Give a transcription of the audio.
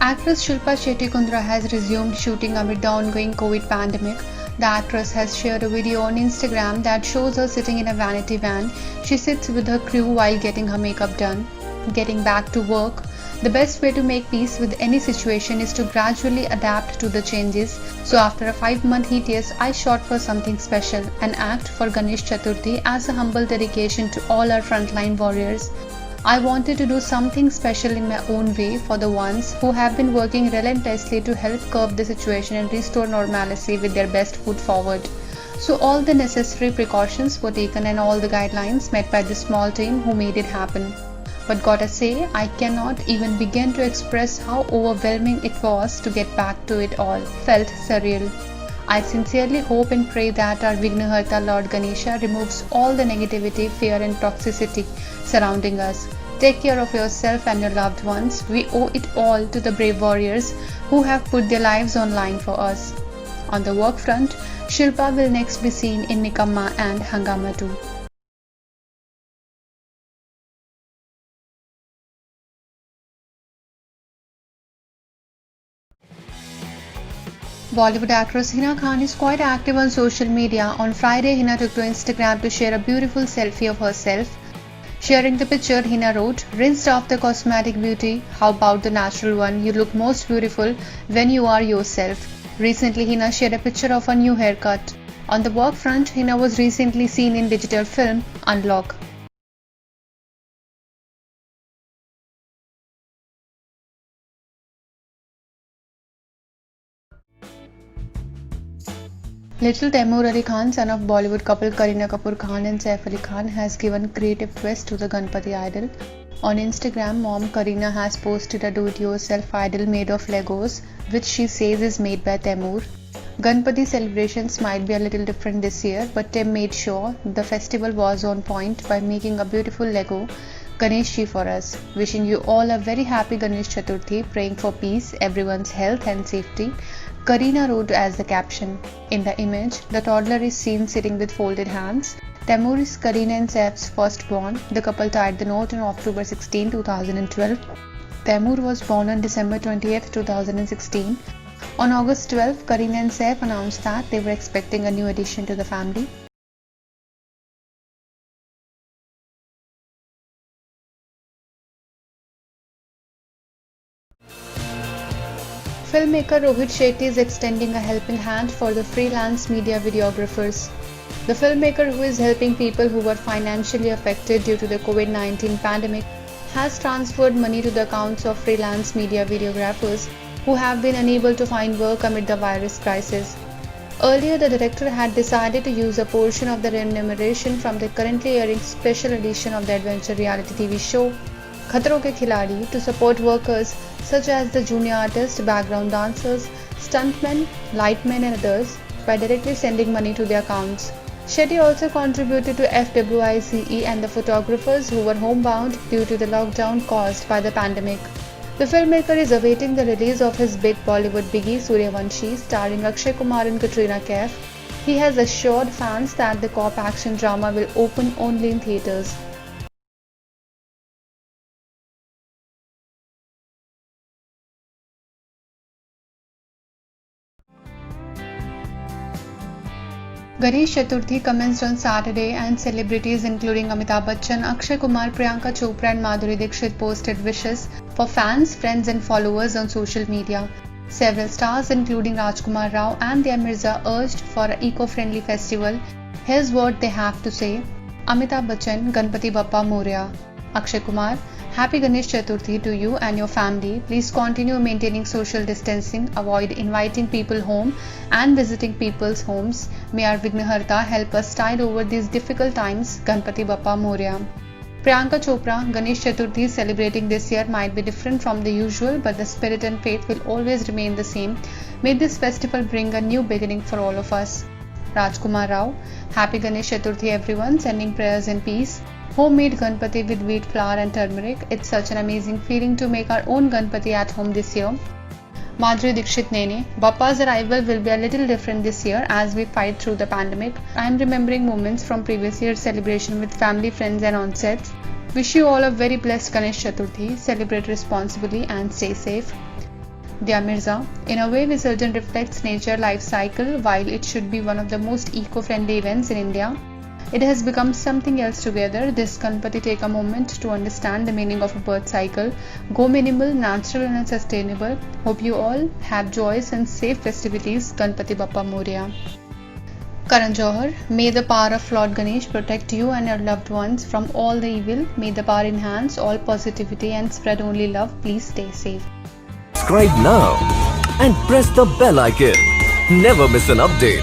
Actress Shilpa Shetty-Kundra has resumed shooting amid the ongoing COVID pandemic. The actress has shared a video on Instagram that shows her sitting in a vanity van. She sits with her crew while getting her makeup done. Getting back to work. The best way to make peace with any situation is to gradually adapt to the changes. So after a 5-month hiatus, I shot for something special, an act for Ganesh Chaturthi as a humble dedication to all our frontline warriors. I wanted to do something special in my own way for the ones who have been working relentlessly to help curb the situation and restore normalcy with their best foot forward. So all the necessary precautions were taken and all the guidelines met by the small team who made it happen. But gotta say, I cannot even begin to express how overwhelming it was to get back to it all. Felt surreal. I sincerely hope and pray that our Vignaharta Lord Ganesha removes all the negativity, fear and toxicity surrounding us. Take care of yourself and your loved ones. We owe it all to the brave warriors who have put their lives on line for us. On the work front, Shilpa will next be seen in Nikamma and Hangama 2. Bollywood actress Hina Khan is quite active on social media. On Friday, Hina took to Instagram to share a beautiful selfie of herself. Sharing the picture, Hina wrote, "Rinsed off the cosmetic beauty, how about the natural one? You look most beautiful when you are yourself." Recently, Hina shared a picture of a new haircut. On the work front, Hina was recently seen in digital film Unlock. Little Taimur Ali Khan, son of Bollywood couple Kareena Kapoor Khan and Saif Ali Khan, has given creative twist to the Ganpati idol. On Instagram, mom Kareena has posted a do-it-yourself idol made of Legos, which she says is made by Taimur. Ganpati celebrations might be a little different this year, but Tim made sure the festival was on point by making a beautiful Lego Ganesh Ji for us. Wishing you all a very happy Ganesh Chaturthi, praying for peace, everyone's health and safety. Kareena wrote as the caption. In the image, the toddler is seen sitting with folded hands. Taimur is Kareena and Saif's firstborn. The couple tied the knot on October 16, 2012. Taimur was born on December 20, 2016. On August 12, Kareena and Saif announced that they were expecting a new addition to the family. Filmmaker Rohit Shetty is extending a helping hand for the freelance media videographers. The filmmaker, who is helping people who were financially affected due to the COVID-19 pandemic, has transferred money to the accounts of freelance media videographers who have been unable to find work amid the virus crisis. Earlier, the director had decided to use a portion of the remuneration from the currently airing special edition of the adventure reality TV show Khatron Ke Khiladi to support workers such as the junior artists, background dancers, stuntmen, lightmen and others by directly sending money to their accounts. Shetty also contributed to FWICE and the photographers who were homebound due to the lockdown caused by the pandemic. The filmmaker is awaiting the release of his big Bollywood biggie Suryavanshi, starring Akshay Kumar and Katrina Kaif. He has assured fans that the cop action drama will open only in theatres. Ganesh Chaturthi commenced on Saturday and celebrities including Amitabh Bachchan, Akshay Kumar, Priyanka Chopra and Madhuri Dixit posted wishes for fans, friends and followers on social media. Several stars including Rajkumar Rao and Dia Mirza urged for an eco-friendly festival. Here's what they have to say. Amitabh Bachchan, Ganpati Bappa Moria. Akshay Kumar, Happy Ganesh Chaturthi to you and your family. Please continue maintaining social distancing, avoid inviting people home and visiting people's homes. May our Vignaharta help us tide over these difficult times. Ganpati Bappa Moria. Priyanka Chopra, Ganesh Chaturthi celebrating this year might be different from the usual, but the spirit and faith will always remain the same. May this festival bring a new beginning for all of us. Rajkumar Rao, Happy Ganesh Chaturthi everyone, sending prayers and peace. Homemade Ganpati with wheat flour and turmeric. It's such an amazing feeling to make our own Ganpati at home this year. Madhuri Dixit Nene, Bappa's arrival will be a little different this year as we fight through the pandemic. I am remembering moments from previous year's celebration with family, friends and on sets. Wish you all a very blessed Ganesh Chaturthi. Celebrate responsibly and stay safe. Dia Mirza. In a way, Visarjan reflects nature life cycle. While it should be one of the most eco-friendly events in India, it has become something else together. This Ganpati take a moment to understand the meaning of a birth cycle. Go minimal, natural and sustainable. Hope you all have joyous and safe festivities. Ganpati Bappa Moria. Karan Johar, may the power of Lord Ganesh protect you and your loved ones from all the evil. May the power enhance all positivity and spread only love. Please stay safe. Subscribe now and press the bell icon. Never miss an update.